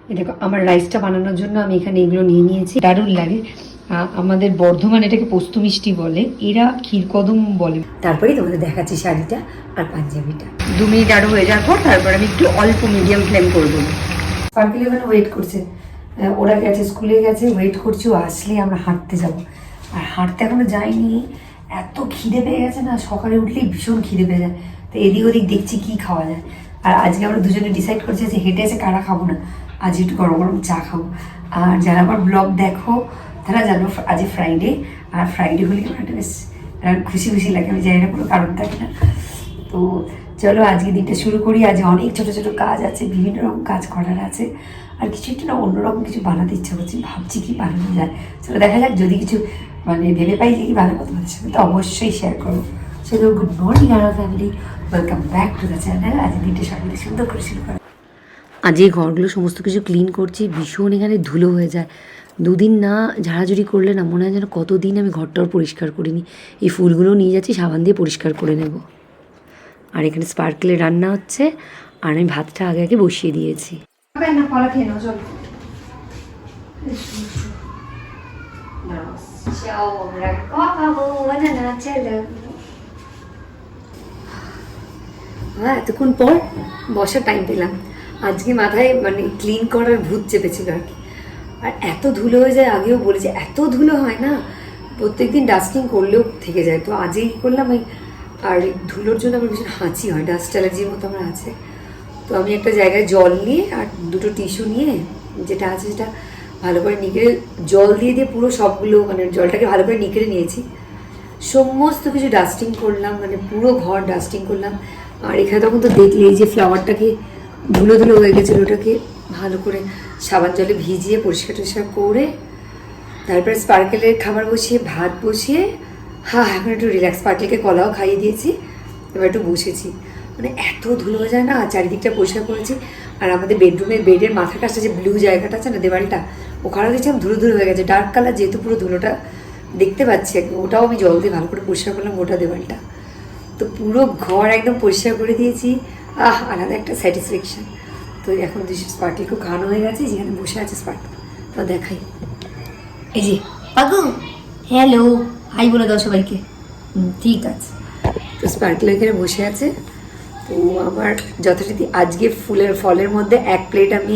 দেখো আমার রাইসটা বানানোর জন্য আমি এখানে এগুলো নিয়ে নিয়েছি। দারুণ লাগে। আমাদের বর্ধমান এটাকে পোস্ত মিষ্টি বলে, এরা ক্ষীরকদম বলে। তারপরেই তোমাদের দেখাচ্ছি শাড়িটা আর পাঞ্জাবিটা। 2 মিনিট আরও হয়ে যাওয়ার পর তারপর আমি একটু অল্প মিডিয়াম ফ্লেম করে দেবো। স্পার্কেল ওখানে ওয়েট করছে, ওরা গেছে স্কুলে গেছে, ওয়েট করছি ও আসলে আমরা হাঁটতে যাব। আর হাঁটতে এখনো যাইনি, এত খিদে পেয়ে গেছে না, সকালে উঠলেই ভীষণ খিদে পেয়ে যায়। তো এদিক ওদিক দেখছি কি খাওয়া যায়। আর আজকে আমরা দুজনে ডিসাইড করছি যে হেঁটে এসে কারা খাবো না, আজ একটু গরম গরম চা খাবো। আর যারা আমার ব্লগ দেখো তারা জানো আজ ফ্রাইডে, আর ফ্রাইডে হলে আমার একটা বেশ খুশি খুশি লাগে, আমি জানি না কোনো কারণ থাকে না। তো চলো আজকে দিনটা শুরু করি। আজ অনেক ছোট ছোট কাজ আছে, বিভিন্ন রকম কাজ করার আছে, আর কিছু একটু না অন্যরকম কিছু বানাতে ইচ্ছা করছি, ভাবছি কি বানানো যায়। চলো দেখা যাক, যদি কিছু মানে ভেবে পাই যে কি বানাবো তোমাদের সাথে তো অবশ্যই শেয়ার করবো। চলো গুড মর্নিং আমার family, welcome back to the channel. আজ দিনটা সকালে সুন্দর করে শুরু করা। আজ এই ঘরগুলো সমস্ত কিছু ক্লিন করছি, ভীষণ এখানে ধুলো হয়ে যায়। 2 দিন না ঝাড়াঝুড়ি করলে না মনে হয় যেন কতদিন আমি ঘরটাও পরিষ্কার করিনি। এই ফুলগুলো নিয়ে যাচ্ছি, সাবান দিয়ে পরিষ্কার করে নেব। আর এখানে স্পার্কেলে রান্না হচ্ছে, আর আমি ভাতটা আগে আগে বসিয়ে দিয়েছি। না কলা খেয়ে নাও চলো। এতক্ষণ পর বসার টাইম পেলাম। আজকে মাথায় মানে ক্লিন করার ভূত চেপেছিল আর কি। আর এত ধুলো হয়ে যায়, আগেও বলেছি এত ধুলো হয় না, প্রত্যেকদিন ডাস্টিং করলেও থেকে যায়। তো আজই করলাম ওই, আর ধুলোর জন্য আমার ভীষণ হাঁচি হয়, ডাস্ট অ্যালার্জির মতো আমার আছে। তো আমি একটা জায়গায় জল নিয়ে আর 2টো টিস্যু নিয়ে যেটা আছে সেটা ভালো করে নিগড়ে জল দিয়ে দিয়ে পুরো সবগুলো মানে জলটাকে ভালো করে নিগড়ে নিয়েছি। সমস্ত কিছু ডাস্টিং করলাম, মানে পুরো ঘর ডাস্টিং করলাম। আর এখানে তখন তো দেখলে এই যে ফ্লাওয়ারটাকে ধুলো ধুলো হয়ে গেছিলো, ওটাকে ভালো করে সাবান জলে ভিজিয়ে পরিষ্কার টরিষ্কার করে তারপরে স্পার্কেলের খাবার বসিয়ে ভাত বসিয়ে এখন একটু রিল্যাক্স। স্পার্কেলকে কলাও খাইয়ে দিয়েছি, এবার একটু বসেছি। মানে এত ধুলো হয়ে যায় না, চারিদিকটা পরিষ্কার করেছি। আর আমাদের বেডরুমের বেডের মাথার কাছটা যে ব্লু জায়গাটা আছে না, দেওয়ালটা, ওখানে দেখছিলাম ধুলো ধুলো হয়ে গেছে, ডার্ক কালার, যেহেতু পুরো ধুলোটা দেখতে পাচ্ছি একদম। ওটাও আমি জল দিয়ে ভালো করে পরিষ্কার করলাম, গোটা দেওয়ালটা। তো পুরো ঘর একদম পরিষ্কার করে দিয়েছি। আলাদা একটা স্যাটিসফ্যাকশান। তো এখন স্পার্কেল খুব খাওয়ানো হয়ে গেছে, যেখানে বসে আছে স্পার্কেল, তো দেখাই। এই যে পাগু, হ্যালো, হাই বলে দাও সবাইকে। ঠিক আছে। তো স্পার্কেল এখানে বসে আছে। তো আমার যথারীতি আজকে ফলের মধ্যে 1 প্লেট আমি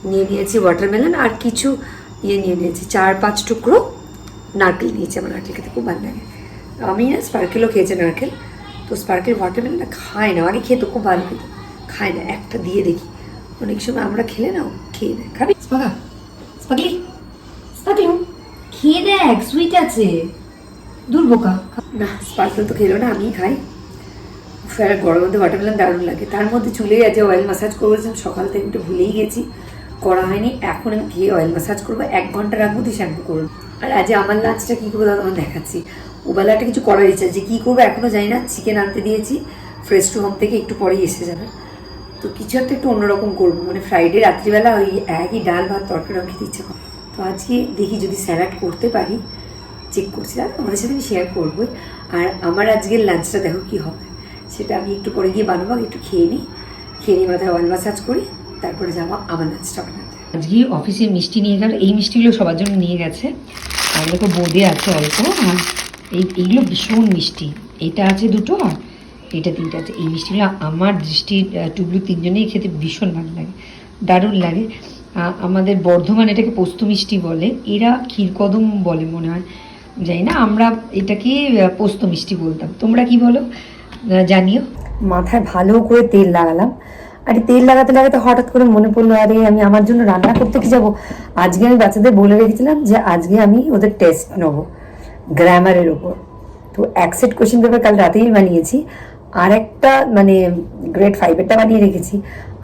নিয়ে নিয়েছি ওয়াটারমেলন, আর কিছু নিয়ে নিয়েছি 4-5 টুকরো নারকেল নিয়েছি। আমার নারকেল খেতে খুব ভালো লাগে। আমি না স্পার্কেলও খেয়েছে নারকেল। তো স্পার্কেল ওয়াটারমেলনটা খায় না, আগে খেতো খুব ভালো খেতো, খায় না। একটা দিয়ে দেখি, অনেক সময় আমরা খেলে না খেয়ে নেয়। খাবি স্পার্কলি? স্পার্কলি খেয়ে দেখ, সুইট আছে, দূর বোকা। না স্পার্কেল তো খেলো না, আমিই খাই। গরমের মধ্যে ওয়াটারমেলন দারুণ লাগে। তার মধ্যে চুলেই আজ অয়েল ম্যাসাজ করেছিলাম, সকাল থেকে একটু ভুলেই গেছি, করা হয়নি। এখন আমি গিয়ে অয়েল ম্যাসাজ করবো, 1 ঘন্টা রাখবো, দিয়ে শ্যাম্পু করবো। আর আজ আমার লাঞ্চটা কী করবো দাদা আমার দেখাচ্ছি। ওবেলাটা কিছু করার ইচ্ছা, যে কী করবো এখনও জানি না। চিকেন আনতে দিয়েছি ফ্রেশ টু হোম থেকে, একটু পরেই এসে যাবে। তো কিছু একটা একটু অন্যরকম করবো, মানে ফ্রাইডে রাত্রিবেলা ওই একই ডাল ভাত তরকারি খেতে ইচ্ছে করে। তো আজকে দেখি যদি স্যালাড করতে পারি, চেক করছি, আর আমাদের সাথে আমি শেয়ার করবোই। আর আমার আজকের লাঞ্চটা দেখো কী হবে, সেটা আমি একটু পরে গিয়ে বানাবো। একটু খেয়ে নিই, মাথায় অয়েল ম্যাসাজ করি, তারপরে যাবো আমার লাঞ্চটা বানাতে। আজকে অফিসে মিষ্টি নিয়ে গেল, এই মিষ্টিগুলো সবার জন্য নিয়ে গেছে। আর দেখো বোঁদে আছে অল্প, আর এইগুলো ভীষণ মিষ্টি। এটা আছে 2টো, আর এটা 3টে আছে। এই মিষ্টিগুলো আমার দৃষ্টির টুবলু 3জনেই খেতে ভীষণ ভালো লাগে, দারুণ লাগে। আমাদের বর্ধমান এটাকে পোস্ত মিষ্টি বলে, এরা ক্ষীরকদম বলে মনে হয়, জানি না। আমরা এটাকে পোস্ত মিষ্টি বলতাম, তোমরা কি বলো জানিও। মাথায় ভালো করে তেল লাগালাম, আর তেল লাগাতে লাগাতে হঠাৎ করে মনে পড়লো, আরে আমি আমার জন্য রান্না করতে কি যাবো। আজকে আমি বাচ্চাদের বলে রেখেছিলাম যে আজকে আমি ওদের টেস্ট নেবো গ্রামারের ওপর। তো 1 সেট কোয়েশ্চেন পেপার কাল রাতেই বানিয়েছি, আর একটা মানে গ্রেড 5-এরটা বানিয়ে রেখেছি,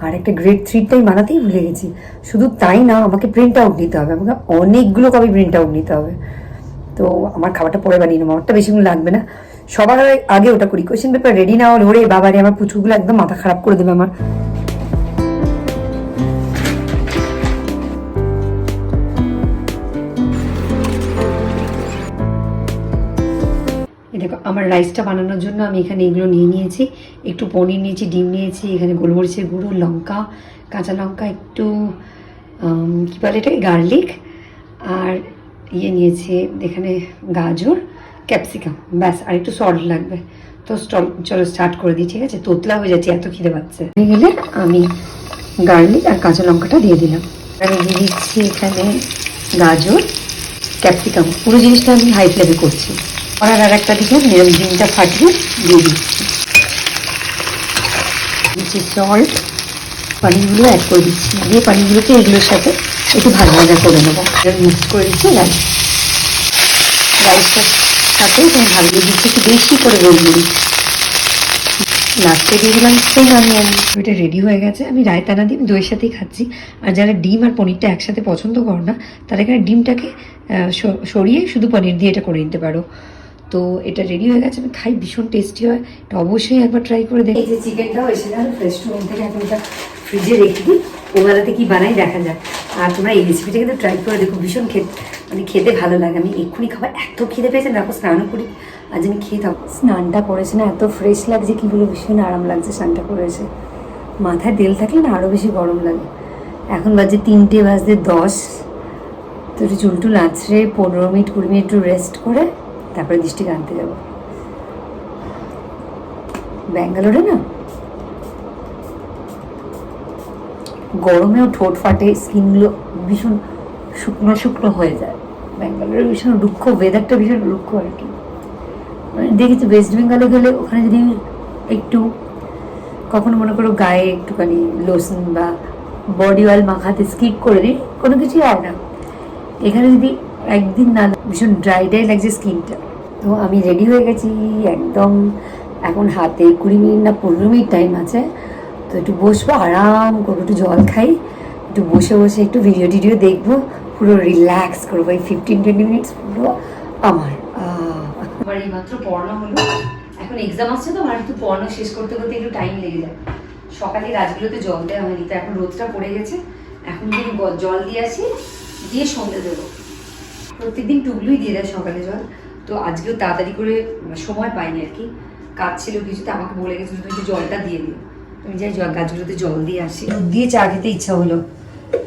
আর একটা গ্রেড 3-টাই বানাতেই ভুলে গেছি। শুধু তাই না, আমাকে প্রিন্ট আউট নিতে হবে, আমাকে অনেকগুলো কপি প্রিন্ট আউট নিতে হবে। তো আমার খাবারটা পরে বানিয়ে নেবো, আমারটা বেশিক্ষণ লাগবে না। সবার আগে ওটা করি, কোয়েশ্চেন পেপার রেডি না হলে ওরে বাবারে আমার পুচুগুলো একদম মাথা খারাপ করে দেবে আমার। দেখো আমার রাইসটা বানানোর জন্য আমি এখানে এগুলো নিয়ে নিয়েছি। একটু পনির নিয়েছি, ডিম নিয়েছি, এখানে গোলমরিচের গুঁড়ো, লঙ্কা, কাঁচা লঙ্কা, একটু কী বলে এটাকে, গার্লিক, আর নিয়েছি এখানে গাজর, ক্যাপসিকাম, ব্যাস। আর একটু সল্ট লাগবে। তো চলো স্টার্ট করে দিই, ঠিক আছে? তোতলা হয়ে যাচ্ছে, এত খিদে পাচ্ছে। হয়ে গেলে আমি গার্লিক আর কাঁচা লঙ্কাটা দিয়ে দিলাম। আমি দিয়ে দিচ্ছি এখানে গাজর, ক্যাপসিকাম। পুরো জিনিসটা আমি হাই ফ্লেমে করছি। আর একটা দিকে ডিমটা ফাটিয়ে দিয়ে দিচ্ছি সল্ট। পানিগুলো অ্যাড করে দিচ্ছি, দিয়ে পানিগুলোকে এগুলোর সাথে একটু ভালো করে নেবো। মিক্স করে দিচ্ছি রাইসটার সাথে আমি ভালো দিচ্ছি, একটু বেশি করে বলবো। লাস্টে দিয়ে দিলাম সেই অনিয়ন। এটা রেডি হয়ে গেছে। আমি রায়তানা ডিম দইয়ের সাথেই খাচ্ছি। আর যারা ডিম আর পনিরটা একসাথে পছন্দ করো না, তারা এখানে ডিমটাকে সরিয়ে শুধু পনির দিয়ে এটা করে নিতে পারো। তো এটা রেডি হয়ে গেছে। আমি খাই, ভীষণ টেস্টি হয়। এটা অবশ্যই একবার ট্রাই করে দেখি। এই যে চিকেনটাও এসে গেল ফ্রেশ রুম থেকে, এখন এটা ফ্রিজে রেখে দিই। ওবেলাতে কি বানাই দেখা যাক। আর তোমরা এই রেসিপিটা কিন্তু ট্রাই করে দেখো, ভীষণ খেতে ভালো লাগে। আমি এক্ষুনি খাবার এত খিদে পেয়েছে, দেখো স্নানও করি। আজ আমি খেয়ে থাকবো। স্নানটা করেছে না, এত ফ্রেশ লাগছে, কি বলে, ভীষণ আরাম লাগছে স্নানটা করেছে। মাথায় তেল থাকলে না আরও বেশি গরম লাগে। এখন বাজে 3:10। তো একটু চুলটুল আঁচড়ে 15-20 মিনিট একটু রেস্ট করে তারপরে দৃষ্টি আনতে যাবো। ব্যাঙ্গালোরে না গরমেও ঠোঁট ফাটে, স্কিনগুলো ভীষণ শুকনো শুকনো হয়ে যায়। ব্যাঙ্গালোরে ভীষণ রুক্ষ, ওয়েদারটা ভীষণ রুক্ষ আর কি। মানে দেখেছি ওয়েস্ট বেঙ্গলে গেলে ওখানে যদি একটু কখনো মনে করো গায়ে একটুখানি লোশন বা বডি অয়েল মাখাতে স্কিপ করে দিই, কোনো কিছুই হয় না। এখানে যদি একদিন না, ভীষণ ড্রাই লাগছে স্কিনটা। তো আমি রেডি হয়ে গেছি একদম। এখন হাতে 20 মিনিট না 15 মিনিট টাইম আছে। তো একটু বসবো, আরাম করবো, একটু জল খাই, একটু বসে বসে একটু ভিডিও দেখবো, পুরো রিল্যাক্স করবো। এই 15-20 মিনিটস পুরো আমার এই মাত্র পড়ানো হলো। এখন এক্সাম আসছে তো, আমার একটু পড়ানো শেষ করতে করতে একটু টাইম লেগে যায়। সকালে গাছগুলোতে জল দেওয়া হয়নি, তো এখন রোদটা পড়ে গেছে। এখন যদি জল দিয়ে আসি, দিয়ে সন্ধে দেবো। প্রত্যেকদিন টুকলুই দিয়ে দেয় সকালে জল। তো আজকেও তাড়াতাড়ি করে সময় পাইনি আর কি, কাজ ছিল কিছুতে। আমাকে বলে গেছিল তুমি একটু জলটা দিয়ে দিও। তুমি যাই গাছগুলোতে জল দিয়ে আসি। দুধ দিয়ে চা খেতে ইচ্ছা হলো,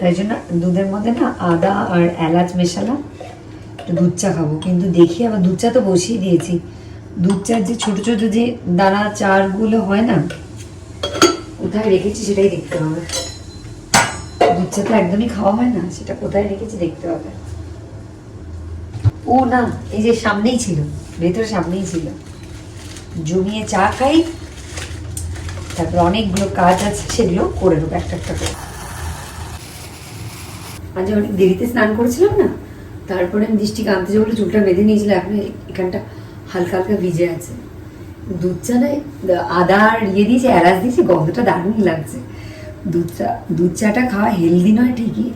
তাই জন্য দুধের মধ্যে না আদা আর এলাচ মেশালাম, একটু দুধ চা খাবো। কিন্তু দেখি আবার দুধ চা তো বসিয়ে দিয়েছি। দুধ চার যে ছোট ছোট যে দানা চারগুলো হয় না, কোথায় রেখেছি সেটাই দেখতে হবে। দুধ চা তো একদমই খাওয়া হয় না, সেটা কোথায় রেখেছি দেখতে হবে। ও না, এই যে সামনেই ছিল, ভেতরে সামনেই ছিল। জমিয়ে চা খাই, তারপর অনেকগুলো কাজ আছে, সেগুলো করে নেবো একটা একটা করে। আজ অনেক দেরিতে স্নান করেছিলাম না, তারপরে আমি দৃষ্টিকে আনতে যাবো বলে চুলটা বেঁধে নিয়েছিলাম। এখন এখানটা হালকা হালকা ভিজে আছে। দুধ চা নয়, আদা আর দিয়েছি, এলাচ দিয়েছি, গন্ধটা দারুণ লাগছে। দুধ চাটা খাওয়া হেলদি নয় ঠিকই,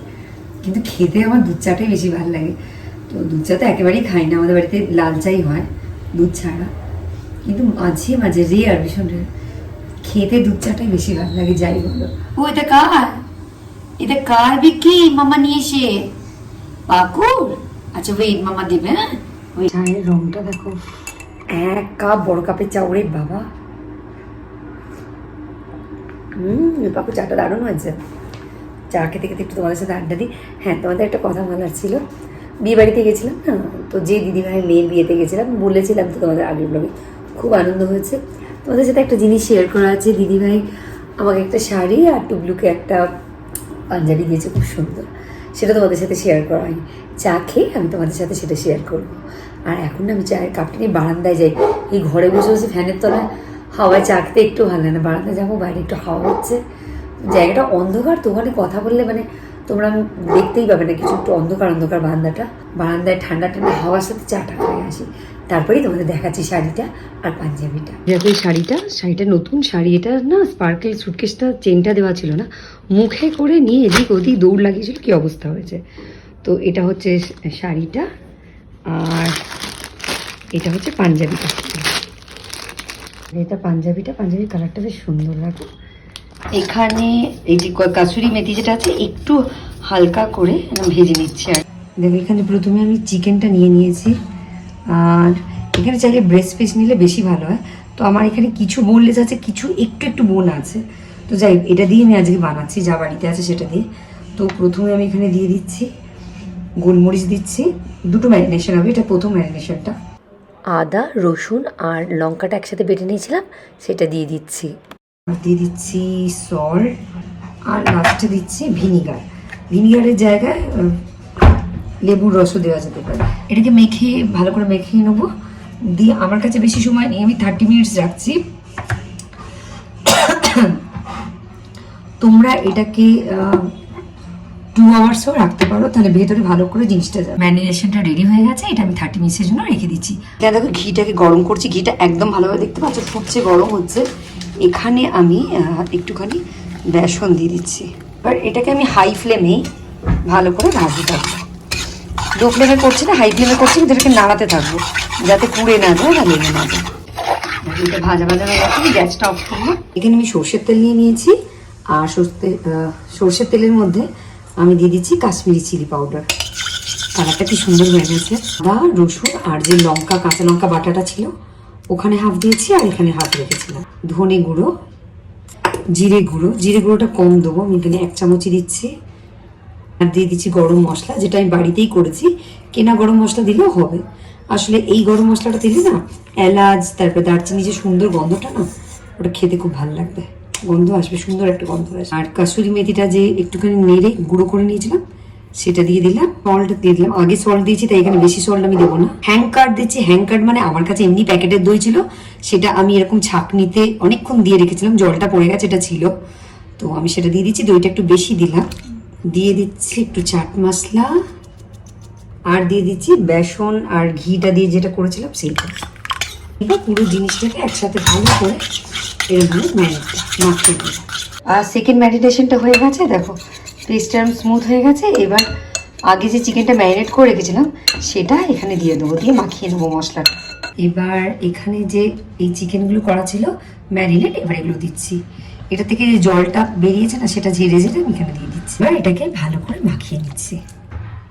কিন্তু খেতে আমার দুধ চাটাই বেশি ভালো লাগে। তো দুধ চা তো একেবারেই খাই না, আমাদের বাড়িতে লাল চাই হয় দুধ ছাড়া। কিন্তু মাঝে মাঝে রেয়ার, ভীষণ রেয়ার, খেতে দুধ চাটাই বেশি ভালো লাগে, যাই বলো। ও এটা কার বিক্রি মামা নিয়ে এসে পাকুর। আচ্ছা ওয়েট, মামা দেবে। হ্যাঁ, ওই চায়ের রংটা দেখো, 1 কাপ বড় কাপের চা। ওরে বাবা, পাকু চাটা দারুণ হয়েছে। চা খেতে খেতে একটু তোমাদের সাথে আড্ডা দিই। হ্যাঁ, তোমাদের একটা কথা বলার ছিল। বিয়ে বাড়িতে গেছিলাম না, তো যে দিদিভাই মেয়ের বিয়েতে গেছিলাম, বলেছিলাম তো তোমাদের আগের ব্লগে, খুব আনন্দ হয়েছে। তোমাদের সাথে একটা জিনিস শেয়ার করা আছে। দিদিভাই আমাকে একটা শাড়ি আর টুবলুকে একটা পাঞ্জাবি দিয়েছে, খুব সুন্দর। সেটা তোমাদের সাথে শেয়ার করা হয়নি। চা খেয়ে আমি তোমাদের সাথে সেটা শেয়ার করবো। আর এখন আমি চায়ের কাপটা নিয়ে বারান্দায় যাই। এই ঘরে বসে বসে ফ্যানের তলায় হাওয়ায় চা খেতে একটু ভালো লাগে না। বারান্দায় যাবো, বাইরে একটু হাওয়া হচ্ছে, জায়গাটা অন্ধকার, তো ওখানে কথা বললে মানে তোমরা দেখতেই পাবে না কিছু, একটু অন্ধকার বারান্দায় ঠান্ডা ঠান্ডা হাওয়ার সাথে চাটা খাই আসি। তারপরেই তোমাদের দেখাচ্ছি শাড়িটা আর পাঞ্জাবিটা। দেখো এই শাড়িটা নতুন শাড়ি। এটা না স্পার্কেল সুটকেসটা চেনটা দেওয়া ছিল না, মুখে করে নিয়ে এদিক ওদিক দৌড় লাগিয়েছিল, কি অবস্থা হয়েছে। তো এটা হচ্ছে শাড়িটা, আর এটা হচ্ছে পাঞ্জাবিটা। এটা পাঞ্জাবির কালারটা বেশ সুন্দর লাগে। এখানে এই যে কাসুরি মেথি যেটা আছে, একটু হালকা করে ভেজে নিচ্ছি। আর দেখো এখানে প্রথমে আমি চিকেনটা নিয়ে নিয়েছি, আর এখানে চাইলে ব্রেস্ট পিস নিলে বেশি ভালো হয়। তো আমার এখানে কিছু বোনলেস আছে, কিছু একটু বোন আছে। তো যাই, এটা দিয়ে আমি আজকে বানাচ্ছি, যা বাড়িতে আছে সেটা দিয়ে। তো প্রথমে আমি এখানে দিয়ে দিচ্ছি গোলমরিচ দিচ্ছি, দুটো ম্যারিনেশন হবে, এটা প্রথম ম্যারিনেশনটা। আদা রসুন আর লঙ্কাটা একসাথে বেটে নিয়েছিলাম, সেটা দিয়ে দিচ্ছি। আর দিয়ে দিচ্ছি সল্ট, আর লাস্টে দিচ্ছি ভিনিগার। ভিনিগারের জায়গায় লেবুর রসও দেওয়া যেতে পারে। এটাকে মেখে ভালো করে মেখে নেবো, দিয়ে আমার কাছে বেশি সময় নেই, আমি 30 মিনিটস রাখছি। তোমরা এটাকে 2 আওয়ার্সও রাখতে পারো, তাহলে ভেতরে ভালো করে জিনিসটা যাবে। ম্যারিনেশনটা রেডি হয়ে গেছে, এটা আমি 30 মিনিটের জন্য রেখে দিচ্ছি। এখানে দেখো ঘিটাকে গরম করছি, ঘিটা একদম ভালোভাবে দেখতে পাচ্ছ ফুটছে, গরম হচ্ছে। এখানে আমি একটুখানি বেসন দিয়ে দিচ্ছি। এবার এটাকে আমি হাই ফ্লেমে ভালো করে ভাজতে থাকবো। লো ফ্লেমে করছি না, হাই ফ্লেমে করছি, কিন্তু এটাকে নাড়াতে থাকবো যাতে পুড়ে না যায় বা লেগে না যায়। এটা ভাজা ভাজা হয়ে গেছে, গ্যাসটা অফ করবো। এখানে আমি সর্ষের তেল নিয়ে নিয়েছি, আর সর্ষের তেলের মধ্যে আমি দিয়ে দিচ্ছি কাশ্মীরি চিলি পাউডার। কালারটা কি সুন্দর হয়ে গেছে। আদা রসুন আর যে লঙ্কা, কাঁচা লঙ্কা বাটাটা ছিল ওখানে হাফ দিয়েছি, আর এখানে হাফ রেখেছিলাম। ধনে গুঁড়ো, জিরে গুঁড়ো, জিরে গুঁড়োটা কম দেবো, আমি এখানে 1 চামচই দিচ্ছি। আর দিয়ে দিচ্ছি গরম মশলা, যেটা আমি বাড়িতেই করেছি, কেনা গরম মশলা দিলেও হবে। আসলে এই গরম মশলাটা দিলে না এলাচ তারপরে দারচিনি যে সুন্দর গন্ধটা না, ওটা খেতে খুব ভালো লাগবে, গন্ধ আসবে, সুন্দর একটা গন্ধ আসবে। আর কাসুরি মেথিটা যে একটুখানি নেড়ে গুঁড়ো করে নিয়েছিলাম সেটা দিয়ে দিলাম। সল্ট দিয়ে দিলাম, আগে সল্ট দিয়েছি তাই এখানে বেশি সল্ট আমি দেবো না। হ্যাংকার্ড দিচ্ছি, হ্যাংকার্ড মানে আমার কাছে এমনি প্যাকেটের দই ছিল, সেটা আমি এরকম ছাঁকনিতে অনেকক্ষণ দিয়ে রেখেছিলাম, জলটা পড়ে গেছে, এটা ছিল তো আমি সেটা দিয়ে দিচ্ছি। দইটা একটু বেশি দিলাম। দিয়ে দিচ্ছি একটু চাট মশলা, আর দিয়ে দিচ্ছি বেসন আর ঘিটা দিয়ে যেটা করেছিলাম সেইটা। এবার পুরো জিনিসটাকে একসাথে ভালো করে এরকম মাখিয়ে দিই। আর সেকেন্ড ম্যারিনেশনটা হয়ে গেছে, দেখো পেস্টটা স্মুথ হয়ে গেছে। এবার আগে যে চিকেনটা ম্যারিনেট করে রেখেছিলাম সেটা এখানে দিয়ে দেবো, দিয়ে মাখিয়ে নেবো মশলাটা। এবার এখানে যে এই চিকেনগুলো করা ছিল ম্যারিনেট, এবার এগুলো দিচ্ছি। এটা থেকে যে জলটা বেরিয়েছে না, সেটা ঝেড়ে ঝেড়ে আমি এখানে দিয়ে দিচ্ছি। এবার এটাকে ভালো করে মাখিয়ে নিচ্ছি।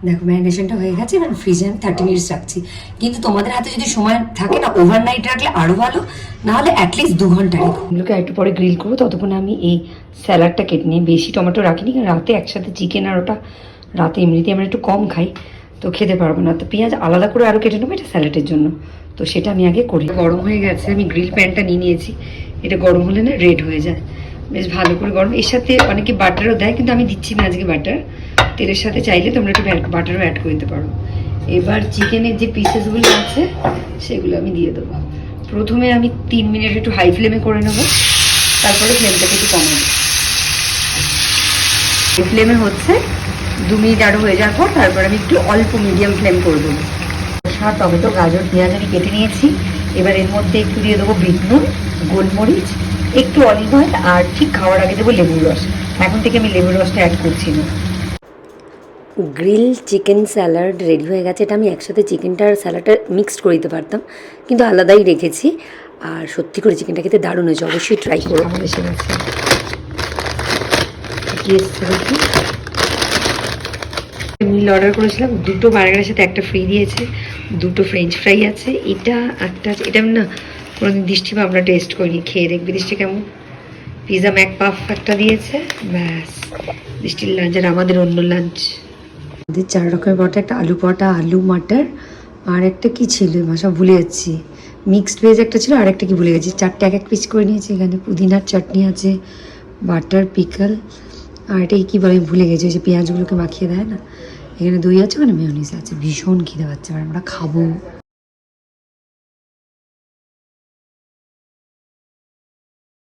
দেখো ম্যারিনেশনটা হয়ে গেছে, এবার ফ্রিজে আমি 30 মিনিটস রাখছি। কিন্তু তোমাদের হাতে যদি সময় থাকে না, ওভারনাইট রাখলে আরও ভালো, নাহলে অ্যাটলিস্ট 2 ঘন্টা রেখো। এগুলোকে একটু পরে গ্রিল করবো, ততক্ষণ আমি এই স্যালাডটা কেটে নিই। বেশি টমেটো রাখিনি, কারণ রাতে একসাথে চিকেন আর ওটা রাতে এমনিতেই আমরা একটু কম খাই, তো খেতে পারবো না। তো পেঁয়াজ আলাদা করে আরও কেটে নেবো, এটা স্যালাডের জন্য, তো সেটা আমি আগে করি। গরম হয়ে গেছে, আমি গ্রিল প্যানটা নিয়ে নিয়েছি। এটা গরম হলে না রেড হয়ে যায়, বেশ ভালো করে গরম। এর সাথে অনেকে বাটারও দেয়, কিন্তু আমি দিচ্ছি না আজকে বাটার। তেলের সাথে চাইলে তোমরা একটু বাটারও অ্যাড করে দিতে পারো। এবার চিকেনের যে পিসেসগুলো আছে সেগুলো আমি দিয়ে দেবো। প্রথমে আমি 3 মিনিট একটু হাই ফ্লেমে করে নেবো, তারপরে ফ্লেমটাকে একটু কমাবো। হাই ফ্লেমে হচ্ছে 2 মিনিট আরও হয়ে যাওয়ার পর তারপর আমি একটু অল্প মিডিয়াম ফ্লেম করে দেবো। শসা, টমেটো, গাজর, পেঁয়াজ আমি কেটে নিয়েছি। এবার এর মধ্যে একটু দিয়ে দেবো বিট নুন, গোলমরিচ, একটু অলিভ অয়েল, আর ঠিক খাওয়ার আগে দেবো লেবুর রস। এখন থেকে আমি লেবুর রসটা অ্যাড করছি না। গ্রিল চিকেন স্যালাড রেডি হয়ে গেছে। এটা আমি একসাথে চিকেনটা আর স্যালাডটা মিক্সড করে দিতে পারতাম, কিন্তু আলাদাই রেখেছি। আর সত্যি করে চিকেনটা খেতে দারুণ হয়েছে, অবশ্যই ট্রাই করো। এসে গেছে, মিল অর্ডার করেছিলাম, 2টো বার্গারের সাথে একটা ফ্রি দিয়েছে, 2টো ফ্রেঞ্চ ফ্রাই আছে, এটা একটা আছে। এটা আমি না কোনোদিন দৃষ্টি ভাবনা টেস্ট করিনি, খেয়ে দেখবি দৃষ্টি কেমন। পিৎজা ম্যাক পাফ একটা দিয়েছে, ব্যাস দৃষ্টির লাঞ্চ। আর আমাদের অন্য লাঞ্চ, আমাদের 4 রকমের পরোটা, একটা আলু পরোটা, আলু মাটার, আর একটা কি ছিল ভাষা ভুলে যাচ্ছি, মিক্সড ভেজ একটা ছিল, আর একটা কি ভুলে গেছি। 4টে এক পিস করে নিয়েছি। এখানে পুদিনার চাটনি আছে, বাটার পিকল, আর এটাই কী বলে ভুলে গেছি, ওই যে পেঁয়াজগুলোকে মাখিয়ে দেয় না। এখানে দই আছে, মানে মেয়োনিজ আছে। ভীষণ খিদে পাচ্ছে, আর আমরা খাবো।